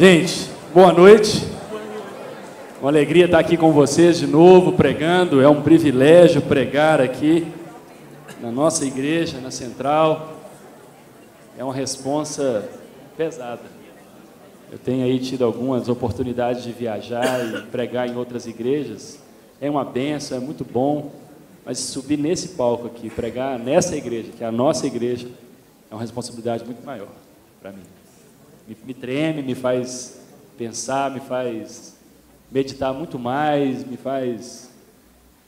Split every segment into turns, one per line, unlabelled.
Gente, boa noite. Uma alegria estar aqui com vocês de novo, pregando. É um privilégio pregar aqui na nossa igreja, na Central. É uma responsa pesada. Eu tenho aí tido algumas oportunidades de viajar e pregar em outras igrejas. É uma bênção, é muito bom. Mas subir nesse palco aqui, pregar nessa igreja, que é a nossa igreja, é uma responsabilidade muito maior para mim. Me treme, me faz pensar, me faz meditar muito mais, me faz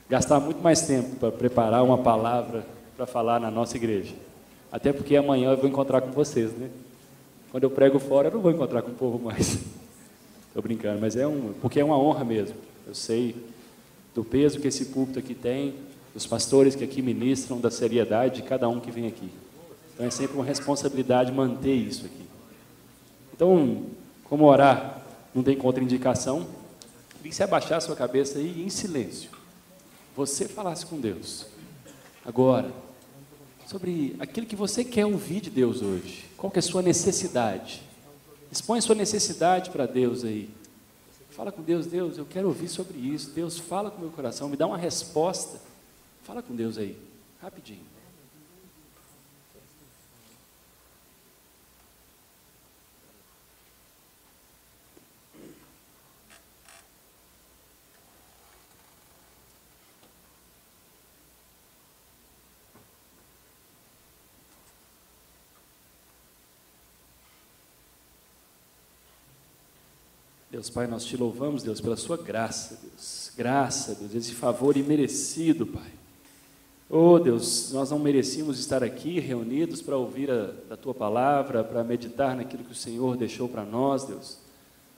gastar muito mais tempo para preparar uma palavra para falar na nossa igreja. Até porque amanhã eu vou encontrar com vocês, né? Quando eu prego fora, eu não vou encontrar com o povo mais. Estou brincando, mas porque é uma honra mesmo. Eu sei do peso que esse púlpito aqui tem, dos pastores que aqui ministram, da seriedade de cada um que vem aqui. Então é sempre uma responsabilidade manter isso aqui. Então, como orar não tem contraindicação, queria que você abaixasse a sua cabeça aí em silêncio. Você falasse com Deus. Agora, sobre aquilo que você quer ouvir de Deus hoje. Qual que é a sua necessidade? Expõe a sua necessidade para Deus aí. Fala com Deus, Deus, eu quero ouvir sobre isso. Deus, fala com o meu coração, me dá uma resposta. Fala com Deus aí, rapidinho. Deus Pai, nós te louvamos, Deus, pela sua graça, Deus. Graça, Deus, esse favor imerecido, Pai. Oh, Deus, nós não merecíamos estar aqui reunidos para ouvir a tua palavra, para meditar naquilo que o Senhor deixou para nós, Deus.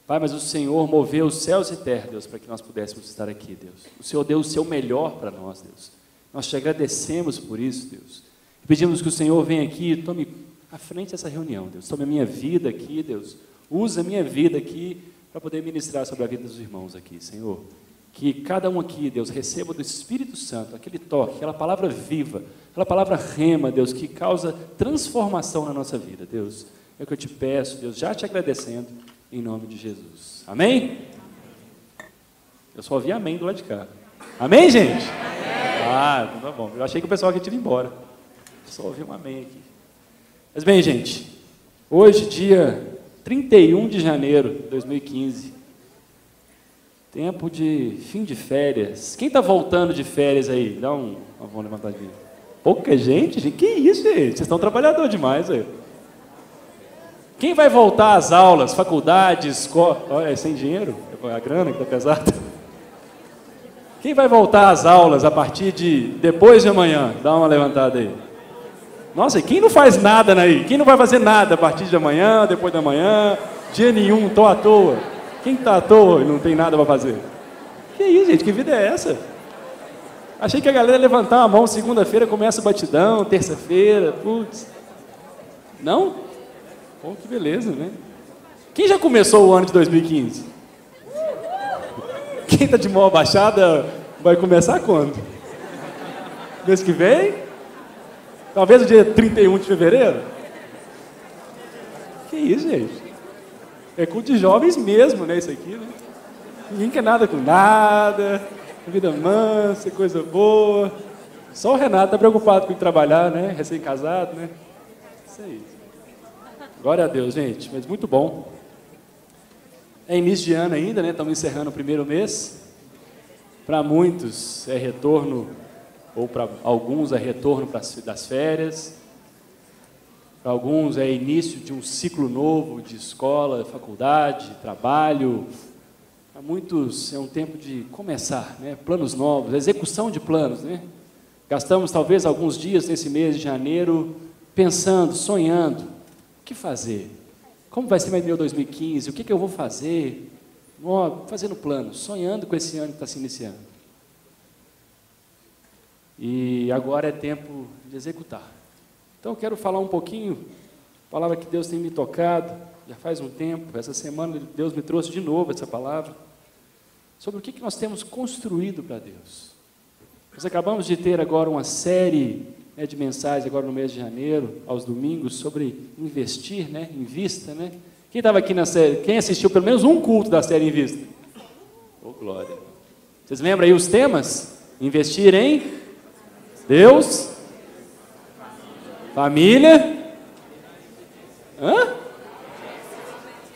Pai, mas o Senhor moveu os céus e terra, Deus, para que nós pudéssemos estar aqui, Deus. O Senhor deu o seu melhor para nós, Deus. Nós te agradecemos por isso, Deus. E pedimos que o Senhor venha aqui e tome à frente dessa reunião, Deus. Tome a minha vida aqui, Deus. Usa a minha vida aqui para poder ministrar sobre a vida dos irmãos aqui, Senhor. Que cada um aqui, Deus, receba do Espírito Santo aquele toque, aquela palavra viva, aquela palavra rema, Deus, que causa transformação na nossa vida, Deus. É o que eu te peço, Deus, já te agradecendo, em nome de Jesus. Amém? Eu só ouvi amém do lado de cá. Amém, gente? Ah, então tá bom. Eu achei que o pessoal aqui tinha ido embora. Só ouvi um amém aqui. Mas bem, gente, hoje, dia 31 de janeiro de 2015, tempo de fim de férias. Quem está voltando de férias aí? Dá uma mão levantadinha. Pouca gente? Que isso, gente? Vocês estão trabalhador demais aí. Quem vai voltar às aulas, faculdade, escola? Olha, é sem dinheiro? É a grana que está pesada. Quem vai voltar às aulas a partir de depois de amanhã? Dá uma levantada aí. Nossa, e quem não faz nada aí? Quem não vai fazer nada a partir de amanhã, depois da manhã? Dia nenhum, estou à toa. Quem está à toa e não tem nada para fazer? Que isso, gente? Que vida é essa? Achei que a galera ia levantar a mão, segunda-feira começa o batidão, terça-feira, putz. Não? Pô, que beleza, né? Quem já começou o ano de 2015? Quem está de mão abaixada vai começar quando? Mês que vem? Talvez o dia 31 de fevereiro? Que isso, gente? É culto de jovens mesmo, né, isso aqui, né? Ninguém quer nada com nada, vida mansa, coisa boa. Só o Renato está preocupado com ir trabalhar, né? Recém-casado, né? Isso aí. Glória a Deus, gente, mas muito bom. É início de ano ainda, né? Estamos encerrando o primeiro mês. Para muitos é retorno, ou para alguns é retorno das férias. Para alguns é início de um ciclo novo de escola, faculdade, trabalho. Para muitos é um tempo de começar, né? Planos novos, execução de planos, né? Gastamos talvez alguns dias nesse mês de janeiro pensando, sonhando, o que fazer? Como vai ser meu 2015? O que eu vou fazer? Fazendo planos, sonhando com esse ano que está se iniciando. E agora é tempo de executar. Então eu quero falar um pouquinho, palavra que Deus tem me tocado, já faz um tempo, essa semana Deus me trouxe de novo essa palavra, sobre o que nós temos construído para Deus. Nós acabamos de ter agora uma série né, de mensagens agora no mês de janeiro, aos domingos, sobre investir, né, invista, né, Quem estava aqui na série? Quem assistiu pelo menos um culto da série Invista? Oh, glória. Vocês lembram aí os temas? Investir em Deus, família,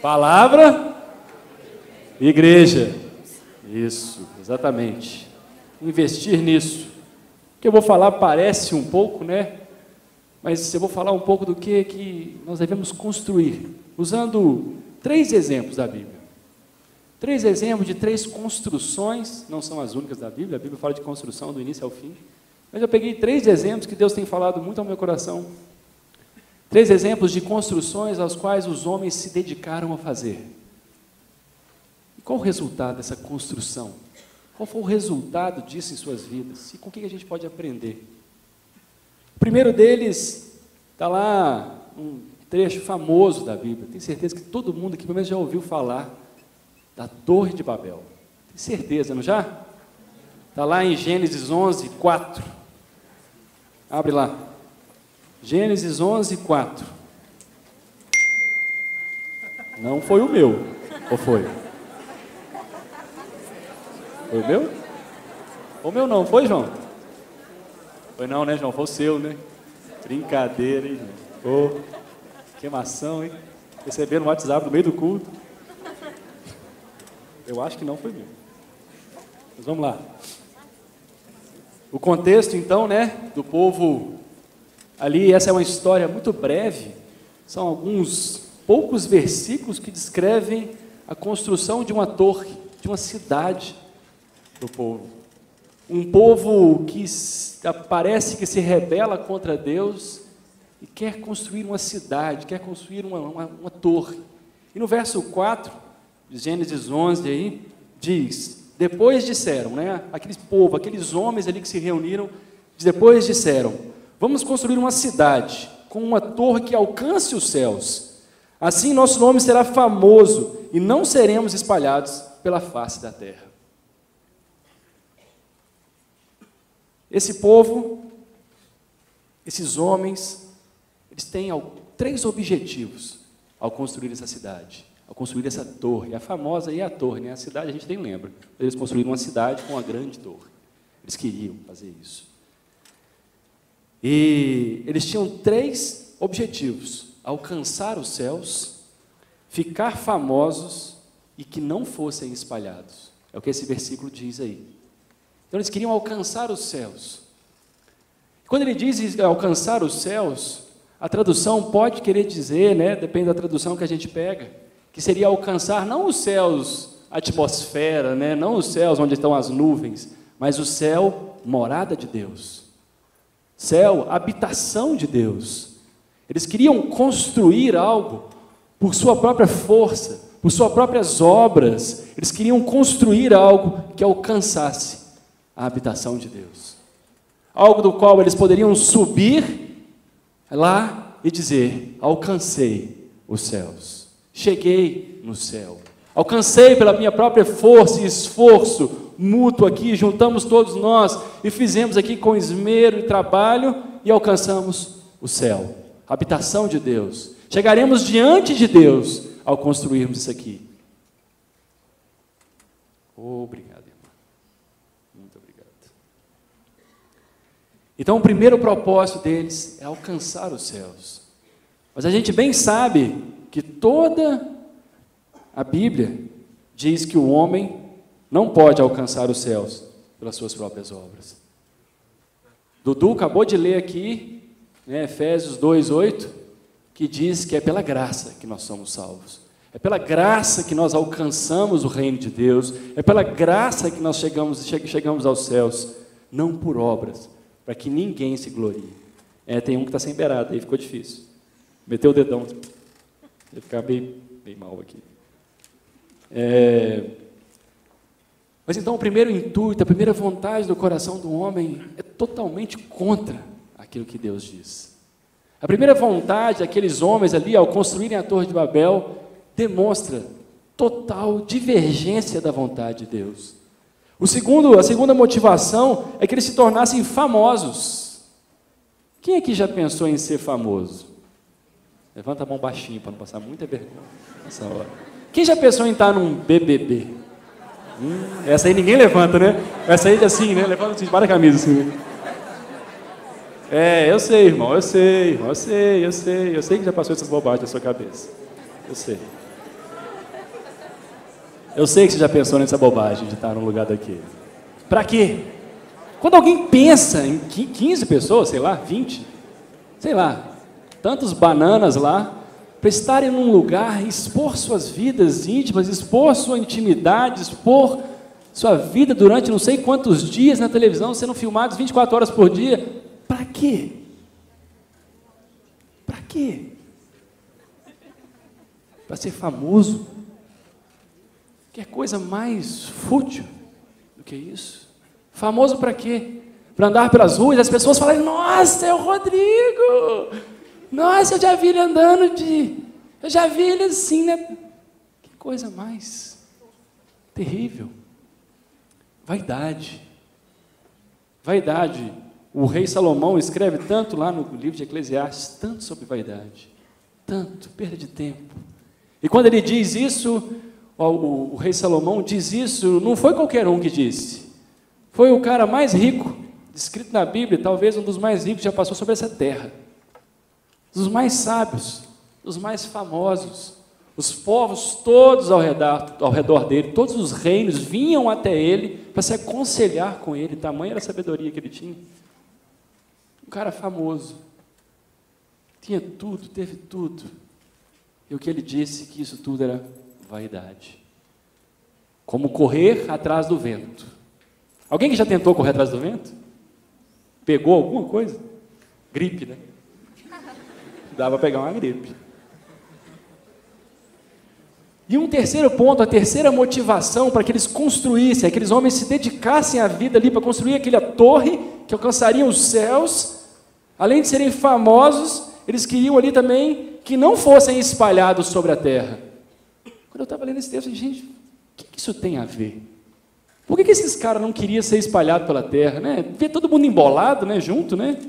palavra, igreja. Isso, exatamente. Investir nisso. O que eu vou falar parece um pouco, né? Mas eu vou falar um pouco do que nós devemos construir, usando 3 exemplos da Bíblia. 3 exemplos de 3 construções, não são as únicas da Bíblia, a Bíblia fala de construção do início ao fim, mas eu peguei 3 exemplos que Deus tem falado muito ao meu coração. 3 exemplos de construções às quais os homens se dedicaram a fazer. E qual o resultado dessa construção? Qual foi o resultado disso em suas vidas? E com o que a gente pode aprender? O primeiro deles está lá, um trecho famoso da Bíblia. Tenho certeza que todo mundo aqui pelo menos já ouviu falar da Torre de Babel. Tem certeza, não já? Está lá em Gênesis 11, 4. Abre lá. Gênesis 11, 4. Não foi o meu, ou foi? Foi o meu? O meu não, foi, João? Foi não, né, João? Foi o seu, né? Brincadeira, hein, João? Oh, queimação, hein? Receberam no WhatsApp no meio do culto. Eu acho que não foi meu. Mas vamos lá. O contexto, então, né, do povo ali, essa é uma história muito breve. São alguns poucos versículos que descrevem a construção de uma torre, de uma cidade do povo. Um povo que parece que se rebela contra Deus e quer construir uma cidade, quer construir uma torre. E no verso 4, de Gênesis 11, aí, diz, depois disseram, né, aqueles homens ali que se reuniram, depois disseram, vamos construir uma cidade com uma torre que alcance os céus. Assim nosso nome será famoso e não seremos espalhados pela face da terra. Esse povo, esses homens, eles têm 3 objetivos ao construir essa cidade, ao construir essa torre. A famosa aí é a torre, né? A cidade a gente nem lembra. Eles construíram uma cidade com uma grande torre. Eles queriam fazer isso. E eles tinham 3 objetivos: alcançar os céus, ficar famosos e que não fossem espalhados. É o que esse versículo diz aí. Então eles queriam alcançar os céus. Quando ele diz alcançar os céus, a tradução pode querer dizer, né, depende da tradução que a gente pega, que seria alcançar não os céus, a atmosfera, né, não os céus onde estão as nuvens, mas o céu, morada de Deus. Céu, habitação de Deus. Eles queriam construir algo por sua própria força, por suas próprias obras. Eles queriam construir algo que alcançasse a habitação de Deus. Algo do qual eles poderiam subir lá e dizer, alcancei os céus, cheguei no céu, alcancei pela minha própria força e esforço mútuo aqui, juntamos todos nós e fizemos aqui com esmero e trabalho e alcançamos o céu, a habitação de Deus. Chegaremos diante de Deus ao construirmos isso aqui. Obrigado, irmão. Muito obrigado. Então, o primeiro propósito deles é alcançar os céus. Mas a gente bem sabe que toda a Bíblia diz que o homem não pode alcançar os céus pelas suas próprias obras. Dudu acabou de ler aqui, né, Efésios 2:8, que diz que é pela graça que nós somos salvos. É pela graça que nós alcançamos o reino de Deus. É pela graça que nós chegamos aos céus, não por obras, para que ninguém se glorie. Tem um que está sem beirada, aí ficou difícil. Meteu o dedão, vai ficar bem mal aqui. Mas então o primeiro intuito, a primeira vontade do coração do homem é totalmente contra aquilo que Deus diz. A primeira vontade daqueles homens ali, ao construírem a Torre de Babel, demonstra total divergência da vontade de Deus. A segunda motivação é que eles se tornassem famosos. Quem aqui já pensou em ser famoso? Levanta a mão baixinho para não passar muita vergonha nessa hora. Quem já pensou em estar num BBB? Essa aí ninguém levanta, né? Essa aí assim, né? Levanta assim, para a camisa assim. Eu sei, irmão, eu sei que já passou essas bobagens na sua cabeça. Eu sei. Eu sei que você já pensou nessa bobagem de estar num lugar daquele. Para quê? Quando alguém pensa em 15 pessoas, sei lá, 20, sei lá, tantos bananas lá, para estarem num lugar, expor suas vidas íntimas, expor sua intimidade, expor sua vida durante não sei quantos dias na televisão, sendo filmados 24 horas por dia, para quê? Para quê? Para ser famoso? Que coisa mais fútil do que isso? Famoso para quê? Para andar pelas ruas e as pessoas falarem: nossa, é o Rodrigo! Nossa, eu já vi ele andando eu já vi ele assim, né? Que coisa mais terrível. Vaidade. Vaidade. O rei Salomão escreve tanto lá no livro de Eclesiastes, tanto sobre vaidade. Tanto, perda de tempo. E quando ele diz isso, o rei Salomão diz isso, não foi qualquer um que disse. Foi o cara mais rico, descrito na Bíblia, talvez um dos mais ricos que já passou sobre essa terra. Dos mais sábios, dos mais famosos. Os povos todos ao redor dele, todos os reinos vinham até ele para se aconselhar com ele, tamanha era a sabedoria que ele tinha. Um cara famoso. Tinha tudo, teve tudo. E o que ele disse que isso tudo era vaidade. Como correr atrás do vento. Alguém que já tentou correr atrás do vento? Pegou alguma coisa? Gripe, né? Dava para pegar uma gripe. E um terceiro ponto, a terceira motivação para que eles construíssem, aqueles homens se dedicassem à vida ali para construir aquela torre que alcançaria os céus, além de serem famosos, eles queriam ali também que não fossem espalhados sobre a terra. Quando eu estava lendo esse texto, eu disse: gente, o que isso tem a ver? Por que esses caras não queriam ser espalhados pela terra, né? Ver todo mundo embolado, né? Junto, né?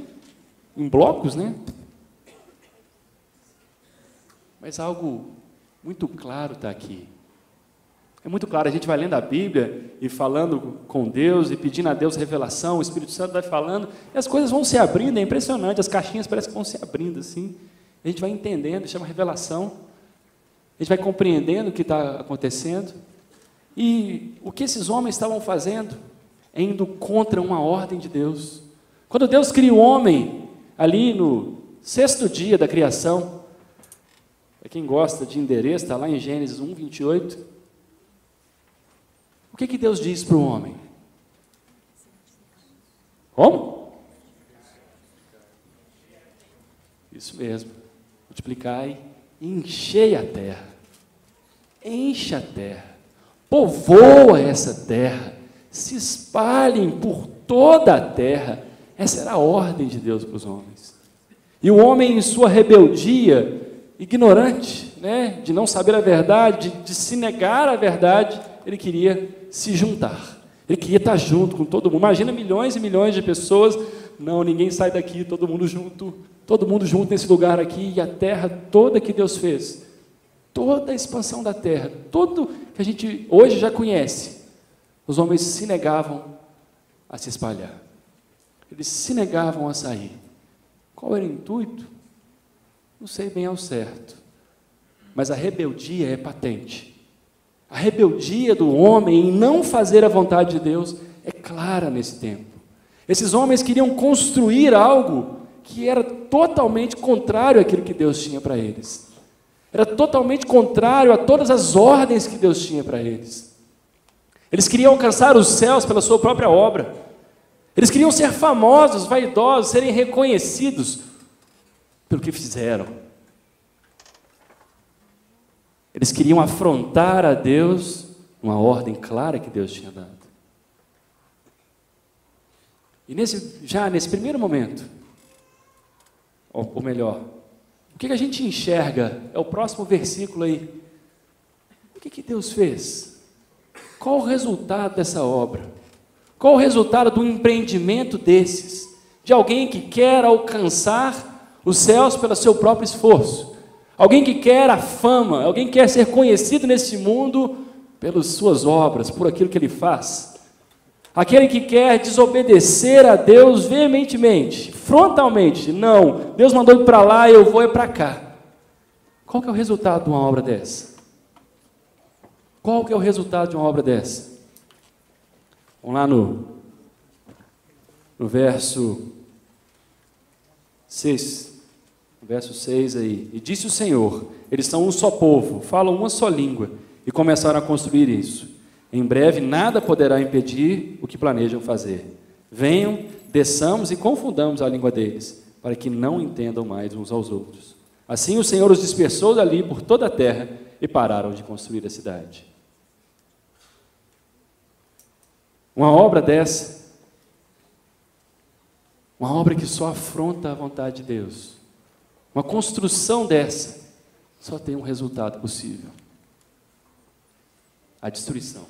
Em blocos, né? Mas algo muito claro está aqui. É muito claro, a gente vai lendo a Bíblia e falando com Deus e pedindo a Deus revelação, o Espírito Santo vai falando, e as coisas vão se abrindo, é impressionante, as caixinhas parecem que vão se abrindo assim, a gente vai entendendo, chama revelação, a gente vai compreendendo o que está acontecendo, e o que esses homens estavam fazendo, é indo contra uma ordem de Deus. Quando Deus cria o homem, ali no 6º dia da criação, para quem gosta de endereço, está lá em Gênesis 1, 28. O que Deus diz para o homem? Como? Isso mesmo. Multiplicai e enchei a terra. Enche a terra. Povoa essa terra. Se espalhem por toda a terra. Essa era a ordem de Deus para os homens. E o homem, em sua rebeldia, ignorante, né, de não saber a verdade, de se negar à verdade, ele queria se juntar, ele queria estar junto com todo mundo. Imagina milhões e milhões de pessoas, não, ninguém sai daqui, todo mundo junto nesse lugar aqui, e a terra toda que Deus fez, toda a expansão da terra, tudo que a gente hoje já conhece, os homens se negavam a se espalhar, eles se negavam a sair. Qual era o intuito? Não sei bem ao certo, mas a rebeldia é patente. A rebeldia do homem em não fazer a vontade de Deus é clara nesse tempo. Esses homens queriam construir algo que era totalmente contrário àquilo que Deus tinha para eles. Era totalmente contrário a todas as ordens que Deus tinha para eles. Eles queriam alcançar os céus pela sua própria obra. Eles queriam ser famosos, vaidosos, serem reconhecidos pelo que fizeram. Eles queriam afrontar a Deus, uma ordem clara que Deus tinha dado. E nesse primeiro momento, ou melhor, o que a gente enxerga, é o próximo versículo aí. O que Deus fez? Qual o resultado dessa obra? Qual o resultado do empreendimento desses? De alguém que quer alcançar os céus pelo seu próprio esforço, Alguém que quer a fama, alguém que quer ser conhecido nesse mundo pelas suas obras, por aquilo que ele faz. Aquele que quer desobedecer a Deus veementemente, frontalmente. Não, Deus mandou ir para lá, eu vou ir para cá. Qual que é o resultado de uma obra dessa? Qual que é o resultado de uma obra dessa? Vamos lá no verso 6. Verso 6 aí. E disse o Senhor, eles são um só povo, falam uma só língua, e começaram a construir isso. Em breve nada poderá impedir o que planejam fazer. Venham, desçamos e confundamos a língua deles, para que não entendam mais uns aos outros. Assim o Senhor os dispersou dali por toda a terra e pararam de construir a cidade. Uma obra dessa, uma obra que só afronta a vontade de Deus, uma construção dessa, só tem um resultado possível: a destruição,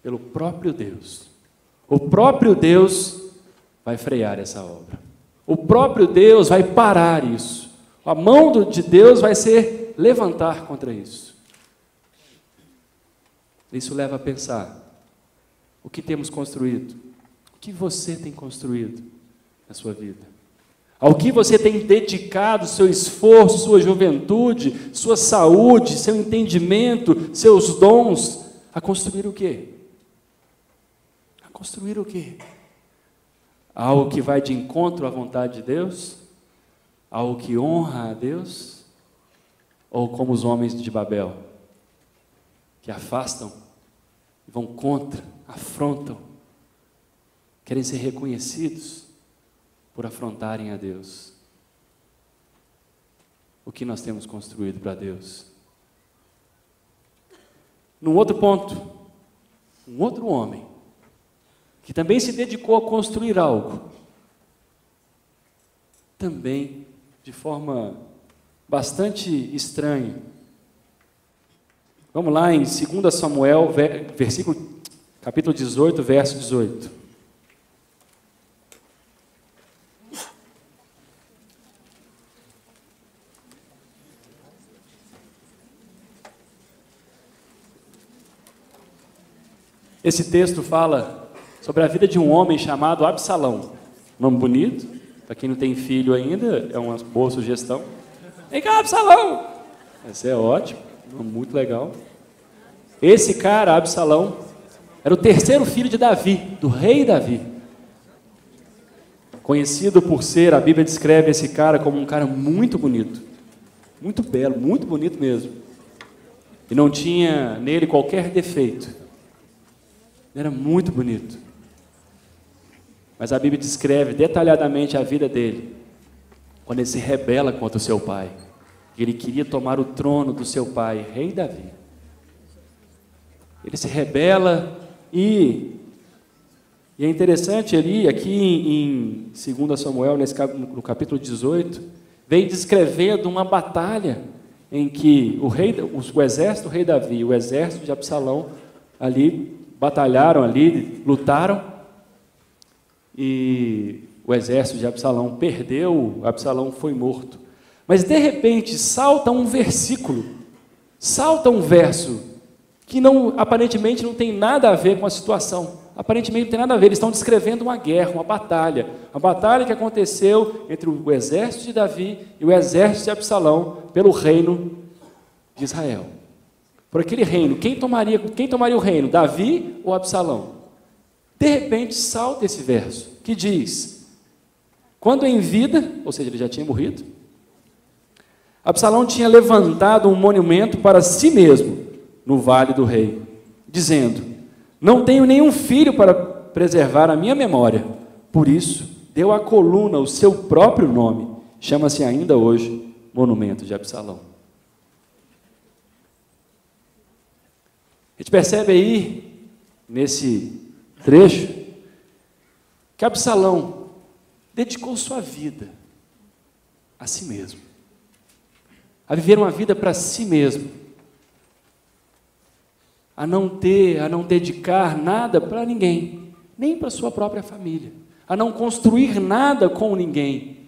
pelo próprio Deus. O próprio Deus vai frear essa obra. O próprio Deus vai parar isso. A mão de Deus vai se levantar contra isso. Isso leva a pensar: o que temos construído? O que você tem construído na sua vida? Ao que você tem dedicado seu esforço, sua juventude, sua saúde, seu entendimento, seus dons, a construir o quê? A construir o quê? Algo que vai de encontro à vontade de Deus? Algo que honra a Deus? Ou como os homens de Babel, que afastam, vão contra, afrontam, querem ser reconhecidos por afrontarem a Deus? O que nós temos construído para Deus? Num outro ponto, um outro homem, que também se dedicou a construir algo, também de forma bastante estranha. Vamos lá em 2 Samuel, capítulo 18, verso 18. Esse texto fala sobre a vida de um homem chamado Absalão. Nome bonito, para quem não tem filho ainda, é uma boa sugestão. Vem cá, Absalão! Esse é ótimo, muito legal. Esse cara, Absalão, era o terceiro filho de Davi, do rei Davi. Conhecido por ser, a Bíblia descreve esse cara como um cara muito bonito, muito belo, muito bonito mesmo. E não tinha nele qualquer defeito. Era muito bonito. Mas a Bíblia descreve detalhadamente a vida dele, quando ele se rebela contra o seu pai. Ele queria tomar o trono do seu pai, rei Davi. Ele se rebela e é interessante ali, aqui em 2 Samuel, no capítulo 18, vem descrevendo uma batalha em que o exército do rei Davi e o exército de Absalão ali batalharam, ali lutaram, e o exército de Absalão perdeu, Absalão foi morto. Mas de repente salta um versículo, salta um verso que aparentemente não tem nada a ver com a situação. Aparentemente não tem nada a ver, eles estão descrevendo uma guerra, uma batalha que aconteceu entre o exército de Davi e o exército de Absalão pelo reino de Israel. Por aquele reino, quem tomaria o reino, Davi ou Absalão? De repente salta esse verso, que diz: quando em vida, ou seja, ele já tinha morrido, Absalão tinha levantado um monumento para si mesmo no vale do rei, dizendo: não tenho nenhum filho para preservar a minha memória, por isso deu à coluna o seu próprio nome, chama-se ainda hoje Monumento de Absalão. A gente percebe aí, nesse trecho, que Absalão dedicou sua vida a si mesmo, a viver uma vida para si mesmo, a não dedicar nada para ninguém, nem para sua própria família, a não construir nada com ninguém.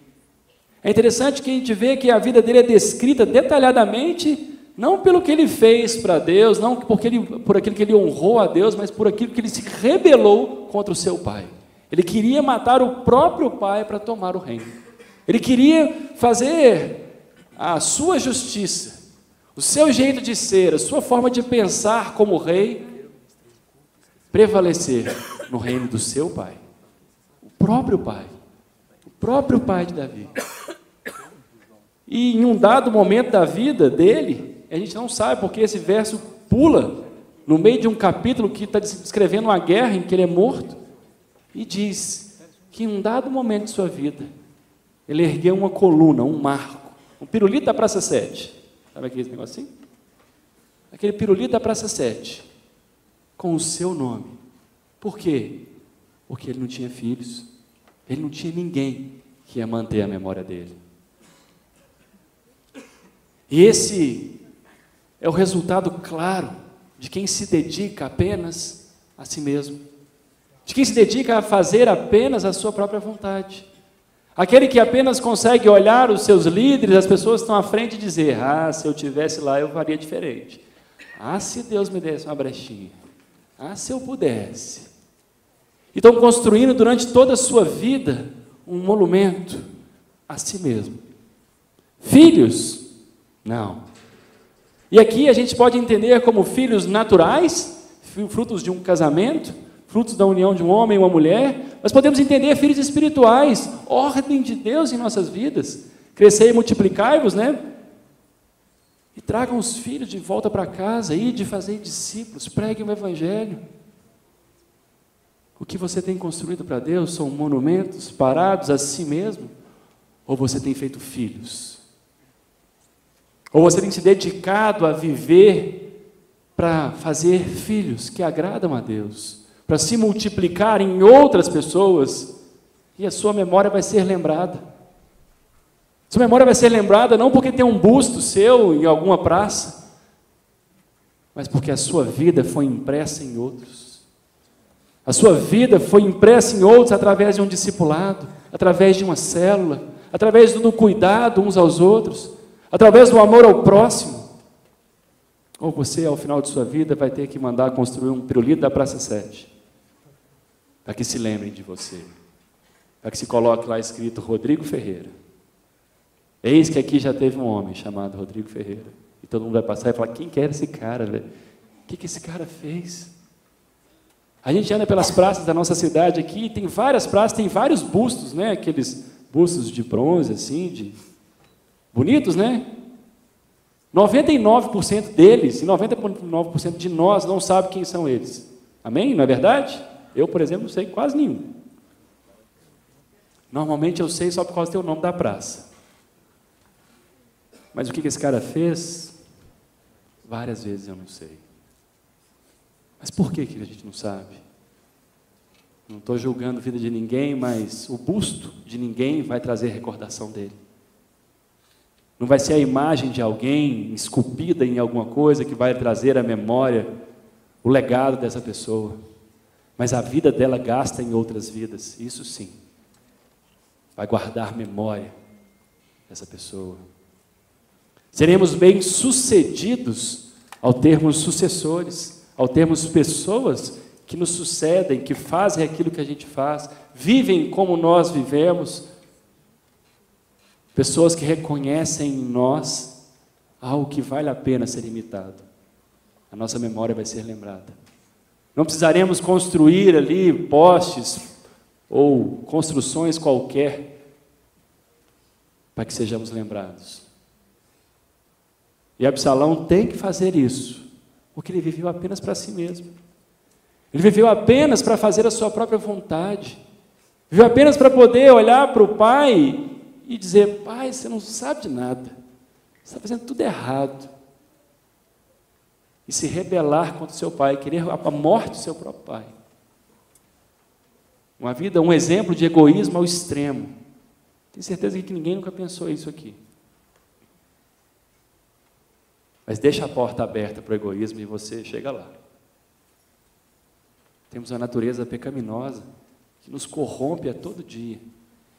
É interessante que a gente vê que a vida dele é descrita detalhadamente, não pelo que ele fez para Deus, não por aquilo que ele honrou a Deus, mas por aquilo que ele se rebelou contra o seu pai. Ele queria matar o próprio pai para tomar o reino. Ele queria fazer a sua justiça, o seu jeito de ser, a sua forma de pensar como rei, prevalecer no reino do seu pai. O próprio pai de Davi. E em um dado momento da vida dele, a gente não sabe porque esse verso pula no meio de um capítulo que está descrevendo uma guerra em que ele é morto, e diz que em um dado momento de sua vida, ele ergueu uma coluna, um marco, um pirulito da Praça 7. Sabe aquele negocinho? Aquele pirulito da Praça 7, com o seu nome. Por quê? Porque ele não tinha filhos, ele não tinha ninguém que ia manter a memória dele. E esse é o resultado claro de quem se dedica apenas a si mesmo, de quem se dedica a fazer apenas a sua própria vontade. Aquele que apenas consegue olhar os seus líderes, as pessoas que estão à frente e dizer: ah, se eu estivesse lá eu faria diferente. Ah, se Deus me desse uma brechinha. Ah, se eu pudesse. E estão construindo durante toda a sua vida um monumento a si mesmo. Filhos? Não. E aqui a gente pode entender como filhos naturais, frutos de um casamento, frutos da união de um homem e uma mulher, mas podemos entender filhos espirituais, ordem de Deus em nossas vidas. Crescei e multiplicai-vos, né? E tragam os filhos de volta para casa, e de fazer discípulos, preguem o evangelho. O que você tem construído para Deus são monumentos parados a si mesmo? Ou você tem feito filhos? Ou você tem se dedicado a viver para fazer filhos que agradam a Deus, para se multiplicar em outras pessoas, e a sua memória vai ser lembrada. Sua memória vai ser lembrada não porque tem um busto seu em alguma praça, mas porque a sua vida foi impressa em outros. A sua vida foi impressa em outros através de um discipulado, através de uma célula, através do cuidado uns aos outros, através do amor ao próximo. Ou você, ao final de sua vida, vai ter que mandar construir um pirulito da Praça 7, para que se lembrem de você, para que se coloque lá escrito Rodrigo Ferreira. Eis que aqui já teve um homem chamado Rodrigo Ferreira. E todo mundo vai passar e falar: quem que era esse cara, velho? O que esse cara fez? A gente anda pelas praças da nossa cidade aqui, tem várias praças, tem vários bustos, né? Aqueles bustos de bronze, assim, bonitos, né? 99% deles, e 99% de nós não sabe quem são eles. Amém? Não é verdade? Eu, por exemplo, não sei quase nenhum. Normalmente eu sei só por causa do nome da praça. Mas o que esse cara fez? Várias vezes eu não sei. Mas por que a gente não sabe? Não estou julgando a vida de ninguém, mas o busto de ninguém vai trazer recordação dele. Não vai ser a imagem de alguém esculpida em alguma coisa que vai trazer à memória o legado dessa pessoa, mas a vida dela gasta em outras vidas, isso sim, vai guardar memória dessa pessoa. Seremos bem-sucedidos ao termos sucessores, ao termos pessoas que nos sucedem, que fazem aquilo que a gente faz, vivem como nós vivemos, pessoas que reconhecem em nós algo que vale a pena ser imitado. A nossa memória vai ser lembrada. Não precisaremos construir ali postes ou construções qualquer para que sejamos lembrados. E Absalão tem que fazer isso, porque ele viveu apenas para si mesmo. Ele viveu apenas para fazer a sua própria vontade. Viveu apenas para poder olhar para o pai e dizer: pai, você não sabe de nada, você está fazendo tudo errado. E se rebelar contra o seu pai, querer a morte do seu próprio pai. Uma vida, um exemplo de egoísmo ao extremo. Tenho certeza que ninguém nunca pensou isso aqui. Mas deixa a porta aberta para o egoísmo e você chega lá. Temos uma natureza pecaminosa que nos corrompe a todo dia.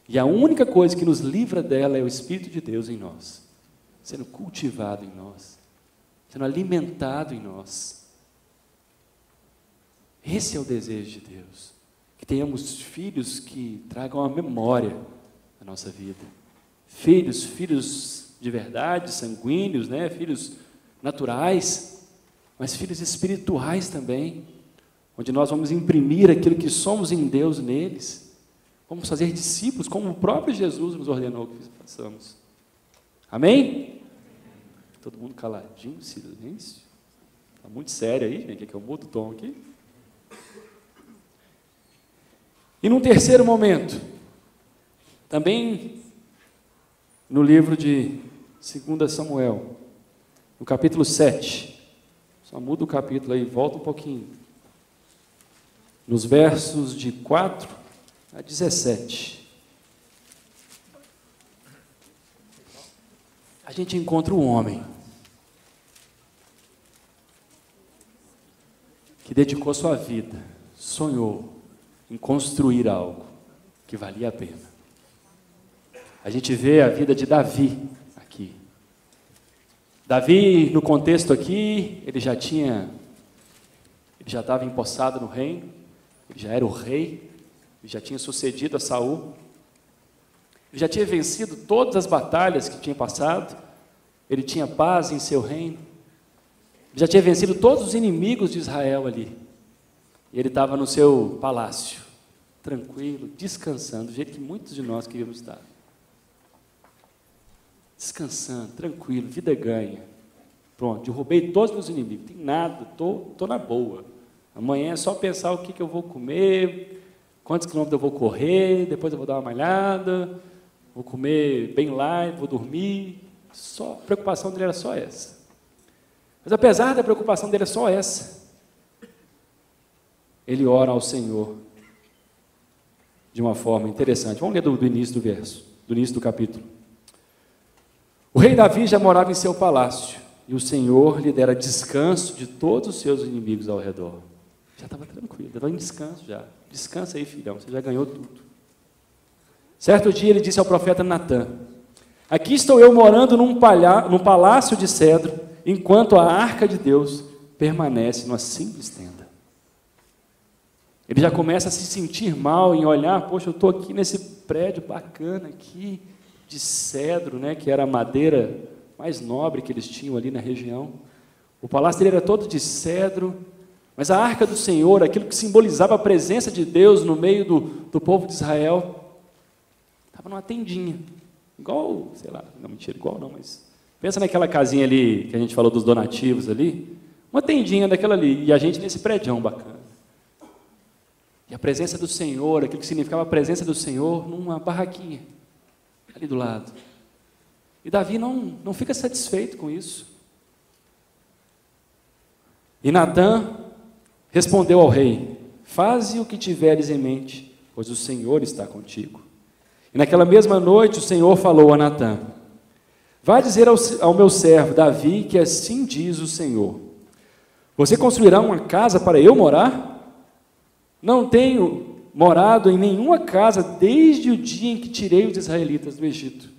E a única coisa que nos livra dela é o Espírito de Deus em nós, sendo cultivado em nós, sendo alimentado em nós. Esse é o desejo de Deus, que tenhamos filhos que tragam a memória da nossa vida. Filhos de verdade, sanguíneos, né? Filhos naturais, mas filhos espirituais também, onde nós vamos imprimir aquilo que somos em Deus neles. Vamos fazer discípulos, como o próprio Jesus nos ordenou que façamos. Amém? Todo mundo caladinho, silêncio. Está muito sério aí, gente. Quer que eu mude o tom aqui? E num terceiro momento, também no livro de 2 Samuel, no capítulo 7, só muda o capítulo aí, volta um pouquinho, nos versos de 4 a 17, a gente encontra um homem que dedicou sua vida, sonhou em construir algo que valia a pena. A gente vê a vida de Davi aqui. Davi, no contexto aqui, ele já estava empossado no reino, ele já era o rei, ele já tinha sucedido a Saul, ele já tinha vencido todas as batalhas que tinha passado, ele tinha paz em seu reino, ele já tinha vencido todos os inimigos de Israel ali. E ele estava no seu palácio, tranquilo, descansando, do jeito que muitos de nós queríamos estar. Descansando, tranquilo, vida ganha. Pronto, derrubei todos os meus inimigos, tem nada, estou na boa. Amanhã é só pensar o que eu vou comer, quantos quilômetros eu vou correr, depois eu vou dar uma malhada, vou comer bem light, vou dormir. Só, a preocupação dele era só essa. Mas apesar da preocupação dele só essa, ele ora ao Senhor de uma forma interessante. Vamos ler do início do verso, do início do capítulo. O rei Davi já morava em seu palácio, e o Senhor lhe dera descanso de todos os seus inimigos ao redor. Já estava tranquilo, estava em descanso já. Descansa aí, filhão, você já ganhou tudo. Certo dia ele disse ao profeta Natã: aqui estou eu morando num palácio de cedro, enquanto a arca de Deus permanece numa simples tenda. Ele já começa a se sentir mal em olhar, poxa, eu estou aqui nesse prédio bacana aqui, de cedro, né, que era a madeira mais nobre que eles tinham ali na região. O palácio dele era todo de cedro, mas a arca do Senhor, aquilo que simbolizava a presença de Deus no meio do povo de Israel, estava numa tendinha, igual, sei lá, não, mentira, igual não, mas pensa naquela casinha ali, que a gente falou dos donativos ali, uma tendinha daquela ali, e a gente nesse prédião bacana. E a presença do Senhor, aquilo que significava a presença do Senhor, numa barraquinha, ali do lado. E Davi não fica satisfeito com isso. E Natã respondeu ao rei: faze o que tiveres em mente, pois o Senhor está contigo. E naquela mesma noite o Senhor falou a Natã: vá dizer ao meu servo Davi que assim diz o Senhor: você construirá uma casa para eu morar? Não tenho morado em nenhuma casa desde o dia em que tirei os israelitas do Egito.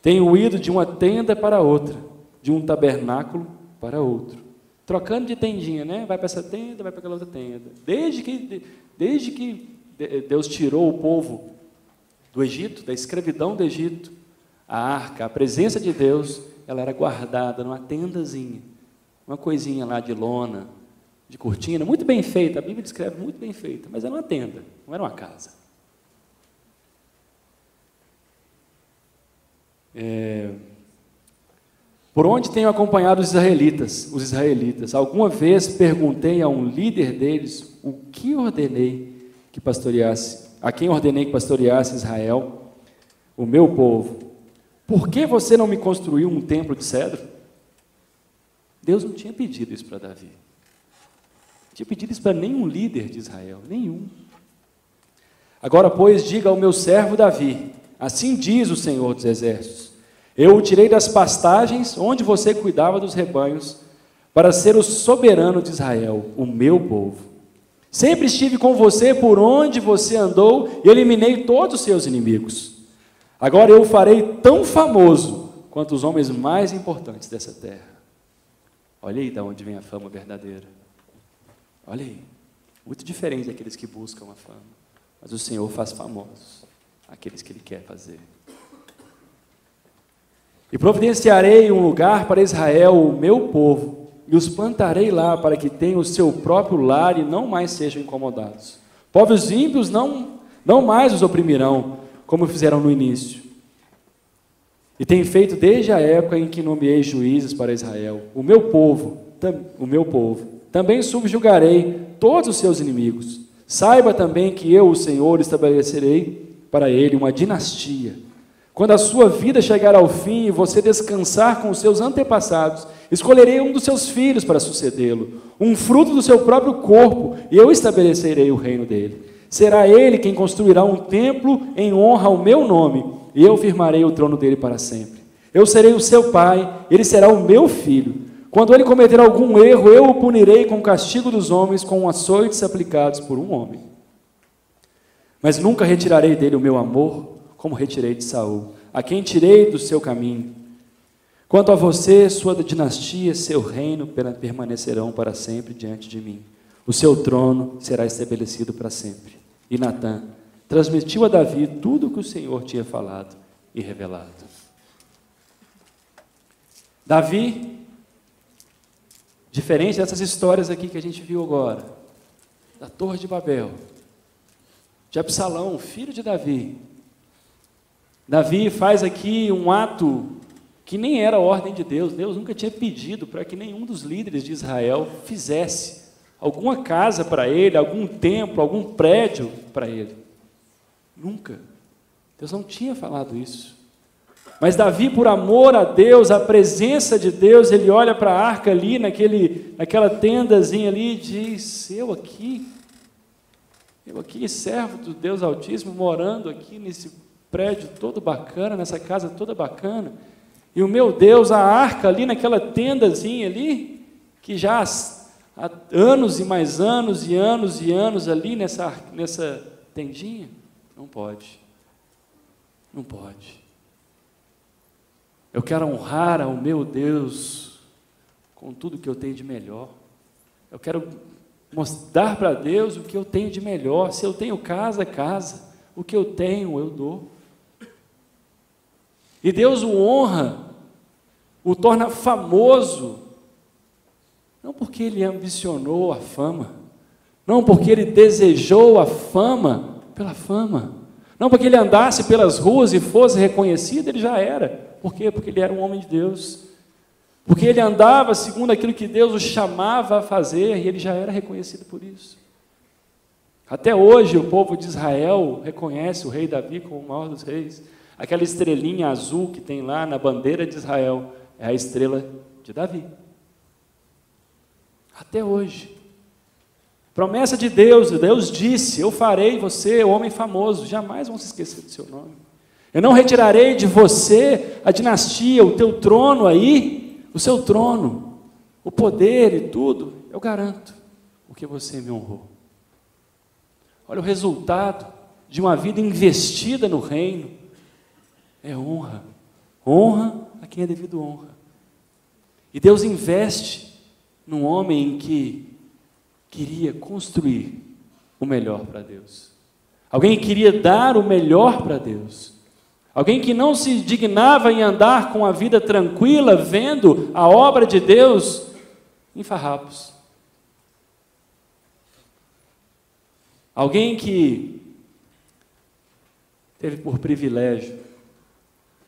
Tenho ido de uma tenda para outra, de um tabernáculo para outro. Trocando de tendinha, né? Vai para essa tenda, vai para aquela outra tenda. Desde que Deus tirou o povo do Egito, da escravidão do Egito, a arca, a presença de Deus, ela era guardada numa tendazinha, uma coisinha lá de lona, de cortina, muito bem feita, a Bíblia descreve muito bem feita, mas era uma tenda, não era uma casa. Por onde tenho acompanhado os israelitas, alguma vez perguntei a um líder deles o que ordenei que pastoreasse, a quem ordenei que pastoreasse Israel, o meu povo: por que você não me construiu um templo de cedro? Deus não tinha pedido isso para Davi. Não tinha pedido isso para nenhum líder de Israel, nenhum. Agora, pois, diga ao meu servo Davi: assim diz o Senhor dos Exércitos: eu o tirei das pastagens onde você cuidava dos rebanhos, para ser o soberano de Israel, o meu povo. Sempre estive com você por onde você andou e eliminei todos os seus inimigos. Agora eu o farei tão famoso quanto os homens mais importantes dessa terra. Olha aí de onde vem a fama verdadeira. Olha aí. Muito diferente daqueles que buscam a fama. Mas o Senhor faz famosos aqueles que Ele quer fazer. E providenciarei um lugar para Israel, o meu povo, e os plantarei lá para que tenham o seu próprio lar e não mais sejam incomodados. Povos ímpios não mais os oprimirão, como fizeram no início. E tem feito desde a época em que nomeei juízes para Israel. O meu povo, também subjugarei todos os seus inimigos. Saiba também que eu, o Senhor, estabelecerei para ele uma dinastia. Quando a sua vida chegar ao fim e você descansar com os seus antepassados, escolherei um dos seus filhos para sucedê-lo, um fruto do seu próprio corpo, e eu estabelecerei o reino dele. Será ele quem construirá um templo em honra ao meu nome, e eu firmarei o trono dele para sempre. Eu serei o seu pai, ele será o meu filho. Quando ele cometer algum erro, eu o punirei com o castigo dos homens, com açoites aplicados por um homem. Mas nunca retirarei dele o meu amor, como retirei de Saul, a quem tirei do seu caminho. Quanto a você, sua dinastia, seu reino permanecerão para sempre diante de mim. O seu trono será estabelecido para sempre. E Natã transmitiu a Davi tudo o que o Senhor tinha falado e revelado. Davi, diferente dessas histórias aqui que a gente viu agora, da Torre de Babel, de Absalão, filho de Davi, Davi faz aqui um ato que nem era a ordem de Deus. Deus nunca tinha pedido para que nenhum dos líderes de Israel fizesse alguma casa para ele, algum templo, algum prédio para ele. Nunca. Deus não tinha falado isso. Mas Davi, por amor a Deus, a presença de Deus, ele olha para a arca ali, naquela tendazinha ali, e diz: eu aqui, servo do Deus Altíssimo, morando aqui nesse prédio todo bacana, nessa casa toda bacana, e o meu Deus, a arca ali naquela tendazinha ali, que já há anos e mais anos e anos e anos ali nessa tendinha, não pode. Eu quero honrar ao meu Deus com tudo que eu tenho de melhor. Eu quero mostrar para Deus o que eu tenho de melhor. Se eu tenho casa, casa. O que eu tenho, eu dou. E Deus o honra, o torna famoso, não porque ele ambicionou a fama, não porque ele desejou a fama pela fama, não porque ele andasse pelas ruas e fosse reconhecido, ele já era. Por quê? Porque ele era um homem de Deus, porque ele andava segundo aquilo que Deus o chamava a fazer, e ele já era reconhecido por isso. Até hoje o povo de Israel reconhece o rei Davi como o maior dos reis. Aquela estrelinha azul que tem lá na bandeira de Israel é a estrela de Davi. Até hoje. Promessa de Deus, Deus disse: eu farei você o homem famoso, jamais vão se esquecer do seu nome. Eu não retirarei de você a dinastia, o teu trono aí, o seu trono, o poder e tudo, eu garanto, porque você me honrou. Olha o resultado de uma vida investida no reino, é honra. Honra a quem é devido honra. E Deus investe num homem que queria construir o melhor para Deus. Alguém que queria dar o melhor para Deus. Alguém que não se dignava em andar com a vida tranquila, vendo a obra de Deus em farrapos. Alguém que teve por privilégio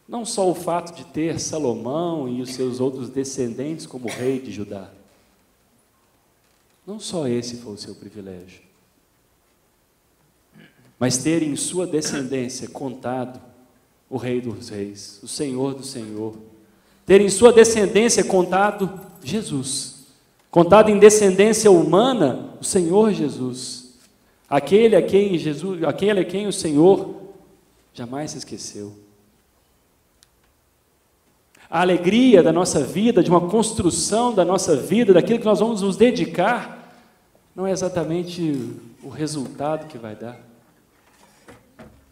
não só o fato de ter Salomão e os seus outros descendentes como rei de Judá. Não só esse foi o seu privilégio, mas ter em sua descendência contado o Rei dos Reis, o Senhor do Senhor. Ter em sua descendência contado Jesus. Contado em descendência humana, o Senhor Jesus. Aquele a quem o Senhor jamais se esqueceu. A alegria da nossa vida, de uma construção da nossa vida, daquilo que nós vamos nos dedicar, não é exatamente o resultado que vai dar.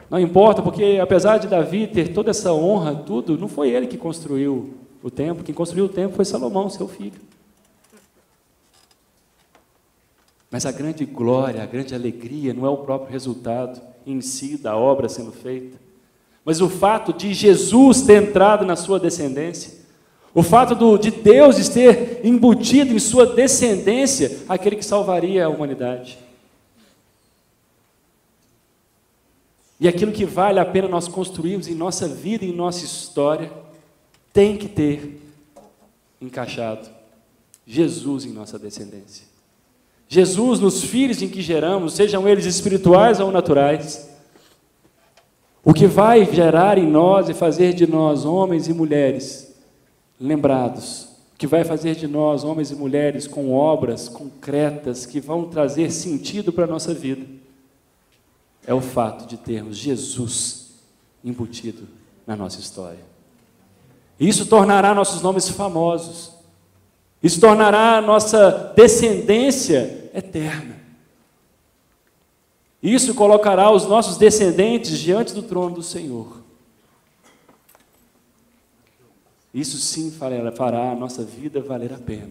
Não importa, porque apesar de Davi ter toda essa honra, tudo, não foi ele que construiu o templo. Quem construiu o templo foi Salomão, seu filho. Mas a grande glória, a grande alegria não é o próprio resultado em si da obra sendo feita, mas o fato de Jesus ter entrado na sua descendência, o fato de Deus ter embutido em sua descendência aquele que salvaria a humanidade. E aquilo que vale a pena nós construirmos em nossa vida, em nossa história, tem que ter encaixado Jesus em nossa descendência. Jesus nos filhos em que geramos, sejam eles espirituais ou naturais. O que vai gerar em nós e fazer de nós homens e mulheres lembrados, o que vai fazer de nós homens e mulheres com obras concretas que vão trazer sentido para a nossa vida, é o fato de termos Jesus embutido na nossa história. Isso tornará nossos nomes famosos. Isso tornará a nossa descendência eterna. Isso colocará os nossos descendentes diante do trono do Senhor. Isso sim fará a nossa vida valer a pena.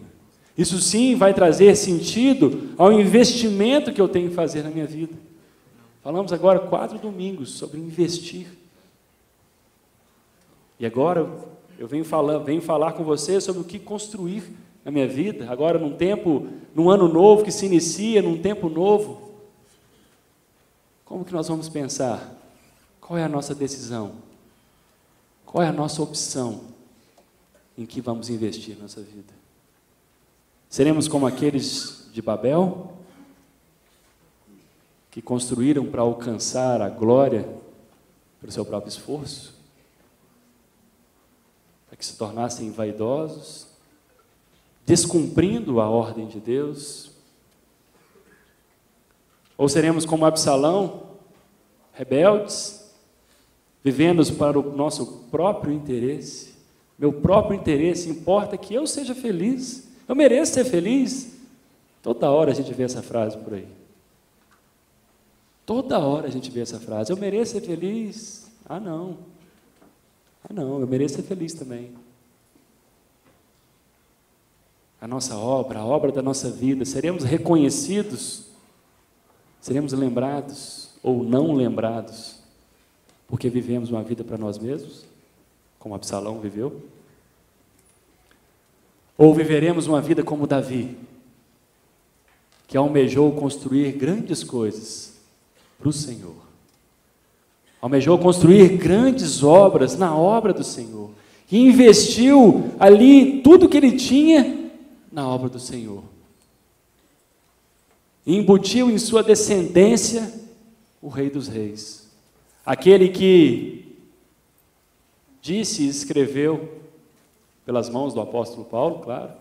Isso sim vai trazer sentido ao investimento que eu tenho que fazer na minha vida. Falamos agora 4 domingos sobre investir. E agora eu venho falar com você sobre o que construir na minha vida, agora num ano novo que se inicia, num tempo novo. Como que nós vamos pensar? Qual é a nossa decisão? Qual é a nossa opção em que vamos investir na nossa vida? Seremos como aqueles de Babel, que construíram para alcançar a glória pelo seu próprio esforço, para que se tornassem vaidosos, descumprindo a ordem de Deus? Ou seremos como Absalão, rebeldes, vivendo para o nosso próprio interesse? Meu próprio interesse, importa que eu seja feliz, eu mereço ser feliz. Toda hora a gente vê essa frase por aí. Toda hora a gente vê essa frase, eu mereço ser feliz. Ah não, eu mereço ser feliz também. A nossa obra, a obra da nossa vida, seremos reconhecidos, seremos lembrados ou não lembrados, porque vivemos uma vida para nós mesmos, como Absalão viveu? Ou viveremos uma vida como Davi, que almejou construir grandes coisas para o Senhor, almejou construir grandes obras na obra do Senhor, e investiu ali tudo que ele tinha na obra do Senhor, e embutiu em sua descendência o Rei dos Reis, aquele que disse e escreveu, pelas mãos do apóstolo Paulo, claro,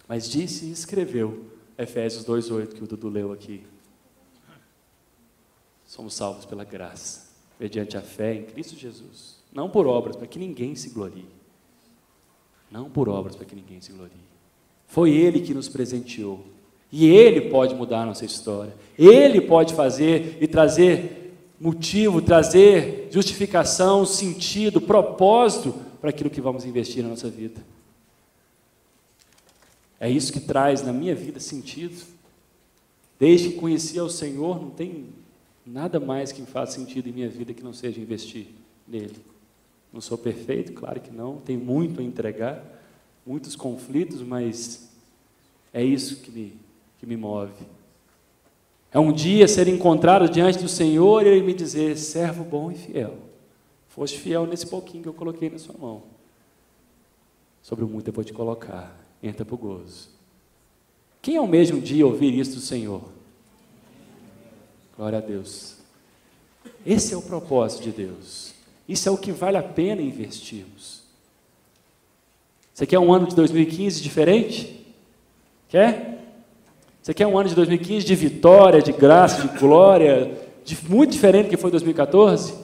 mas disse e escreveu, Efésios 2:8, que o Dudu leu aqui. Somos salvos pela graça, mediante a fé em Cristo Jesus, não por obras, para que ninguém se glorie, não por obras, para que ninguém se glorie. Foi Ele que nos presenteou, e Ele pode mudar a nossa história, Ele pode fazer e trazer motivo, trazer justificação, sentido, propósito para aquilo que vamos investir na nossa vida. É isso que traz na minha vida sentido. Desde que conheci ao Senhor, não tem nada mais que faça sentido em minha vida que não seja investir nele. Não sou perfeito, claro que não, tenho muito a entregar, muitos conflitos, mas é isso que me move. É um dia ser encontrado diante do Senhor e Ele me dizer: servo bom e fiel, foste fiel nesse pouquinho que eu coloquei na sua mão, sobre o muito eu vou te colocar, entra para o gozo. Quem almeja um dia ouvir isso do Senhor? Glória a Deus. Esse é o propósito de Deus, isso é o que vale a pena investirmos. Você quer um ano de 2015 diferente? Quer? Você quer um ano de 2015 de vitória, de graça, de glória, muito diferente do que foi 2014?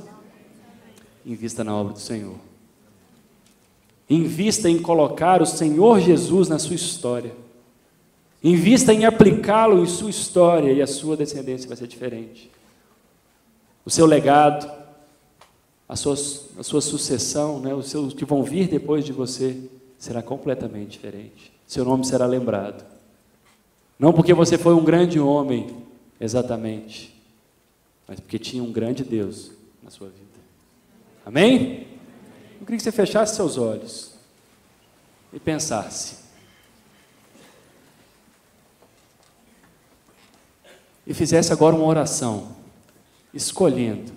Invista na obra do Senhor. Invista em colocar o Senhor Jesus na sua história. Invista em aplicá-lo em sua história e a sua descendência vai ser diferente. O seu legado, a sua sucessão, né, os seus que vão vir depois de você, será completamente diferente. Seu nome será lembrado. Não porque você foi um grande homem, exatamente, mas porque tinha um grande Deus na sua vida. Amém? Eu queria que você fechasse seus olhos e pensasse. E fizesse agora uma oração, escolhendo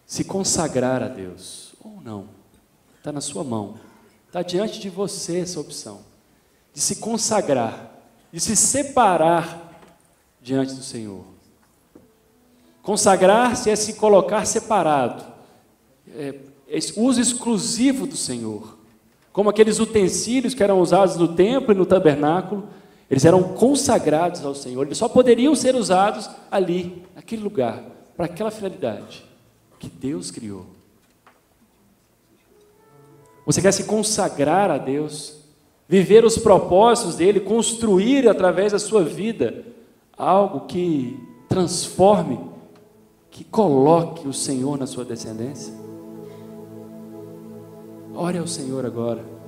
se consagrar a Deus ou não. Está na sua mão, está diante de você essa opção, de se consagrar, de se separar diante do Senhor. Consagrar-se é se colocar separado, é uso exclusivo do Senhor, como aqueles utensílios que eram usados no templo e no tabernáculo. Eles eram consagrados ao Senhor, eles só poderiam ser usados ali, naquele lugar, para aquela finalidade que Deus criou. Você quer se consagrar a Deus, viver os propósitos dele, construir através da sua vida algo que transforme, que coloque o Senhor na sua descendência? Ore ao Senhor agora.